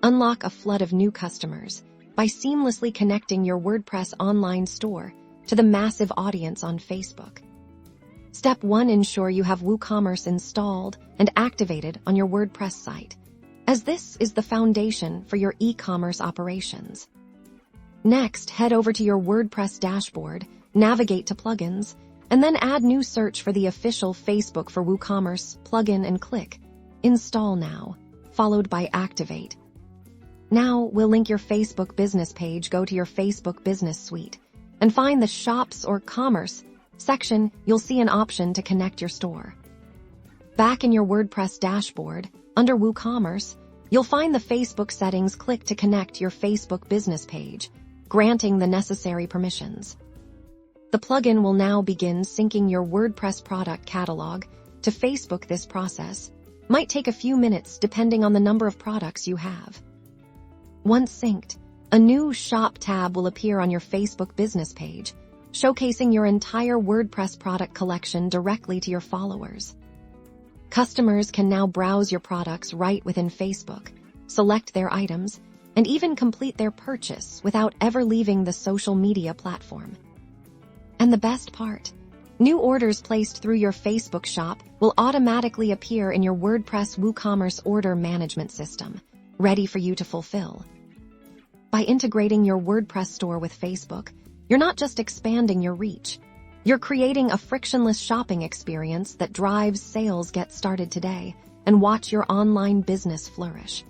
Unlock a flood of new customers by seamlessly connecting your WordPress online store to the massive audience on Facebook. Step 1. Ensure you have WooCommerce installed and activated on your WordPress site, as this is the foundation for your e-commerce operations. Next, head over to your WordPress dashboard, navigate to plugins, and then add new search for the official Facebook for WooCommerce plugin and click Install Now, followed by Activate. Now, we'll link your Facebook business page. Go to your Facebook business suite and find the Shops or Commerce section. You'll see an option to connect your store. Back in your WordPress dashboard, under WooCommerce, you'll find the Facebook settings. Click to connect your Facebook business page, granting the necessary permissions. The plugin will now begin syncing your WordPress product catalog to Facebook. This process might take a few minutes depending on the number of products you have. Once synced, a new Shop tab will appear on your Facebook business page, showcasing your entire WordPress product collection directly to your followers. Customers can now browse your products right within Facebook, select their items, and even complete their purchase without ever leaving the social media platform. And the best part, new orders placed through your Facebook shop will automatically appear in your WordPress WooCommerce order management system, ready for you to fulfill. By integrating your WordPress store with Facebook, you're not just expanding your reach, you're creating a frictionless shopping experience that drives sales. Get started today and watch your online business flourish.